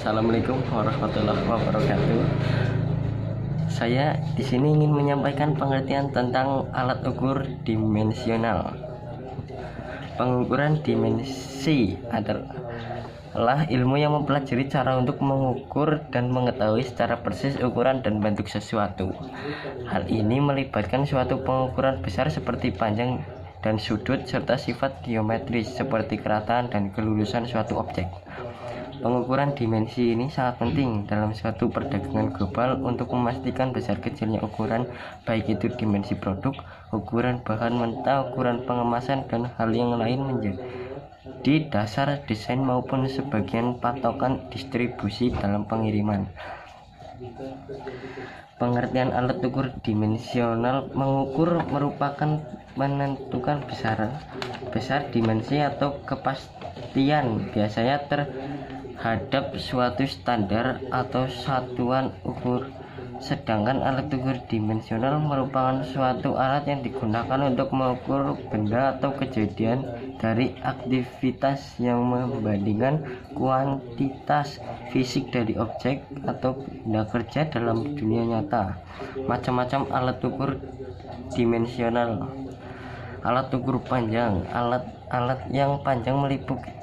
Assalamualaikum warahmatullahi wabarakatuh. Saya di sini ingin menyampaikan pengertian tentang alat ukur dimensional. Pengukuran dimensi adalah ilmu yang mempelajari cara untuk mengukur dan mengetahui secara persis ukuran dan bentuk sesuatu. Hal ini melibatkan suatu pengukuran besar seperti panjang dan sudut serta sifat geometris seperti kerataan dan kelulusan suatu objek. Pengukuran dimensi ini sangat penting dalam suatu perdagangan global untuk memastikan besar kecilnya ukuran, baik itu dimensi produk, ukuran bahan mentah, ukuran pengemasan, dan hal yang lain menjadi dasar desain maupun sebagian patokan distribusi dalam pengiriman. Pengertian alat ukur dimensional mengukur merupakan menentukan besar dimensi atau kepastian biasanya terhadap suatu standar atau satuan ukur. Sedangkan alat ukur dimensional merupakan suatu alat yang digunakan untuk mengukur benda atau kejadian dari aktivitas yang membandingkan kuantitas fisik dari objek atau benda kerja dalam dunia nyata. Macam-macam alat ukur dimensional. Alat ukur panjang. Alat yang panjang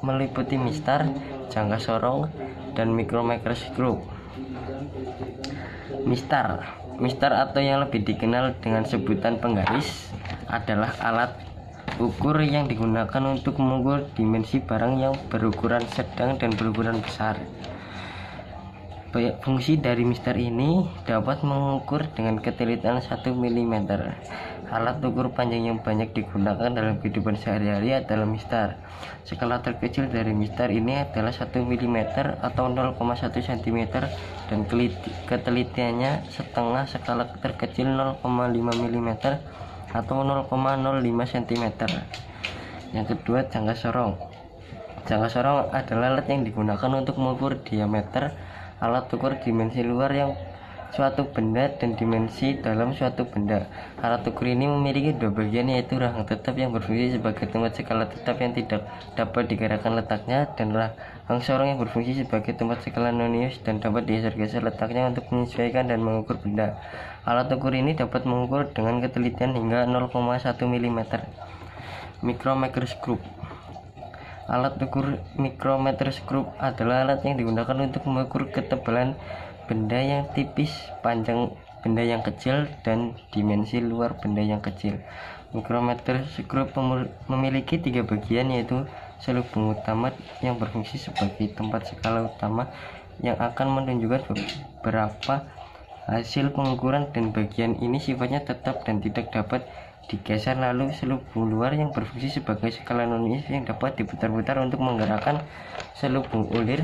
meliputi mistar, jangka sorong, dan mikromikroskop. Mistar atau yang lebih dikenal dengan sebutan penggaris adalah alat ukur yang digunakan untuk mengukur dimensi barang yang berukuran sedang dan berukuran besar. Fungsi dari mistar ini dapat mengukur dengan ketelitian 1 mm. Alat ukur panjang yang banyak digunakan dalam kehidupan sehari-hari adalah mistar. Skala terkecil dari mistar ini adalah 1 mm atau 0,1 cm dan ketelitiannya setengah skala terkecil 0,5 mm atau 0,05 cm. Yang kedua, jangka sorong. Jangka sorong adalah alat yang digunakan untuk mengukur diameter alat ukur dimensi luar yang suatu benda dan dimensi dalam suatu benda. Alat ukur ini memiliki dua bagian, yaitu rahang tetap yang berfungsi sebagai tempat skala tetap yang tidak dapat digerakkan letaknya, dan rahang sorong yang berfungsi sebagai tempat skala nonius dan dapat digeser-geser letaknya untuk menyesuaikan dan mengukur benda. Alat ukur ini dapat mengukur dengan ketelitian hingga 0,1 mm. Mikromikroskop. Alat ukur mikromikroskop adalah alat yang digunakan untuk mengukur ketebalan benda yang tipis, panjang benda yang kecil, dan dimensi luar benda yang kecil. Mikromikroskop memiliki 3 bagian, yaitu selubung utama yang berfungsi sebagai tempat skala utama yang akan menunjukkan beberapa hasil pengukuran, dan bagian ini sifatnya tetap dan tidak dapat digeser. Lalu selubung luar yang berfungsi sebagai skala nonius yang dapat diputar-putar untuk menggerakkan selubung ulir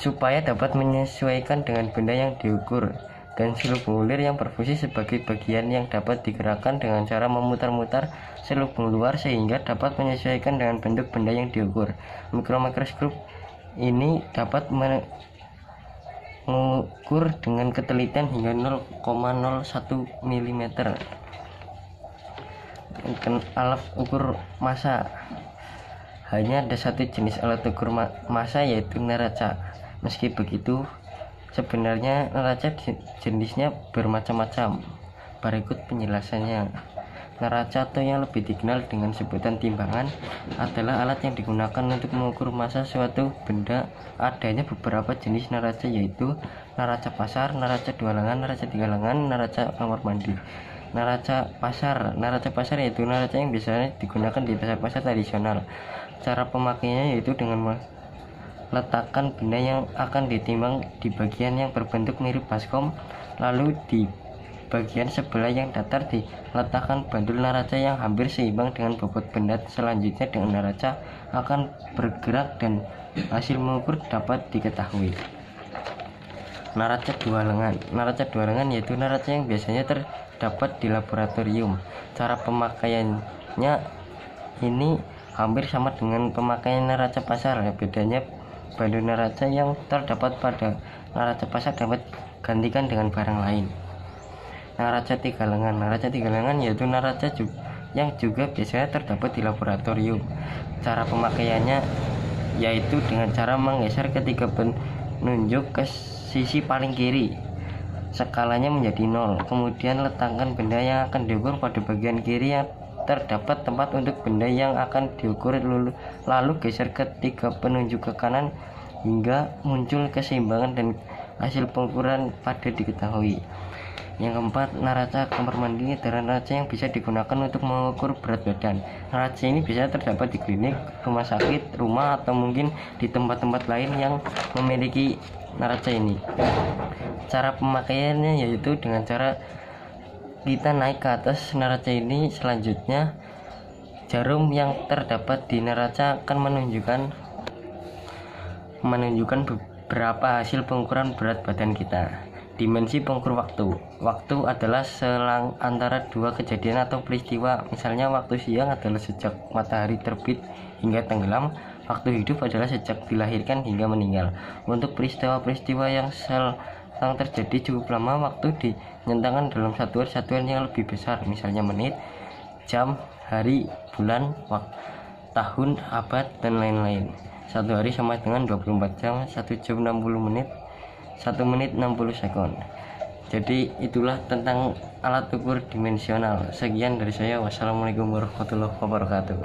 supaya dapat menyesuaikan dengan benda yang diukur, dan selubung ulir yang berfungsi sebagai bagian yang dapat digerakkan dengan cara memutar-mutar selubung luar sehingga dapat menyesuaikan dengan bentuk benda yang diukur. Mikromikroskop ini dapat mengukur dengan ketelitian hingga 0,01 mm. Alat ukur massa. Hanya ada satu jenis alat ukur massa, yaitu neraca. Meski begitu, sebenarnya neraca jenisnya bermacam-macam. Berikut penjelasannya. Neraca atau yang lebih dikenal dengan sebutan timbangan adalah alat yang digunakan untuk mengukur massa suatu benda. Adanya beberapa jenis neraca, yaitu neraca pasar, neraca 2 lengan, neraca 3 lengan, neraca kamar mandi. Neraca pasar yaitu neraca yang biasanya digunakan di pasar-pasar tradisional. Cara pemakaiannya yaitu dengan meletakkan benda yang akan ditimbang di bagian yang berbentuk mirip baskom, lalu di bagian sebelah yang datar diletakkan bandul neraca yang hampir seimbang dengan bobot benda. Selanjutnya dengan neraca akan bergerak dan hasil mengukur dapat diketahui. Neraca 2 lengan. Neraca 2 lengan yaitu neraca yang biasanya terdapat di laboratorium. Cara pemakaiannya ini hampir sama dengan pemakaian neraca pasar. Bedanya bandul neraca yang terdapat pada neraca pasar dapat gantikan dengan barang lain. Neraca 3 lengan. Neraca 3 lengan yaitu neraca yang juga biasanya terdapat di laboratorium. Cara pemakaiannya yaitu dengan cara menggeser ketiga nunjuk ke sisi paling kiri, skalanya menjadi 0. Kemudian letakkan benda yang akan diukur pada bagian kiri yang terdapat tempat untuk benda yang akan diukur, lalu geser ketiga penunjuk ke kanan hingga muncul keseimbangan dan hasil pengukuran pada diketahui. Yang keempat, neraca kamar mandi adalah neraca yang bisa digunakan untuk mengukur berat badan. Neraca ini bisa terdapat di klinik, rumah sakit, rumah, atau mungkin di tempat-tempat lain yang memiliki neraca ini. Cara pemakaiannya yaitu dengan cara kita naik ke atas neraca ini. Selanjutnya, jarum yang terdapat di neraca akan menunjukkan beberapa hasil pengukuran berat badan kita. Dimensi pengukur waktu. Waktu adalah selang antara dua kejadian atau peristiwa. Misalnya waktu siang adalah sejak matahari terbit hingga tenggelam. Waktu hidup adalah sejak dilahirkan hingga meninggal. Untuk peristiwa-peristiwa yang sedang terjadi cukup lama, waktu dinyatakan dalam satuan-satuan yang lebih besar. Misalnya menit, jam, hari, bulan, tahun, abad, dan lain-lain. 1 hari sama dengan 24 jam, 1 jam 60 menit, 1 menit 60 sekon. Jadi itulah tentang alat ukur dimensional. Sekian dari saya. Wassalamualaikum warahmatullahi wabarakatuh.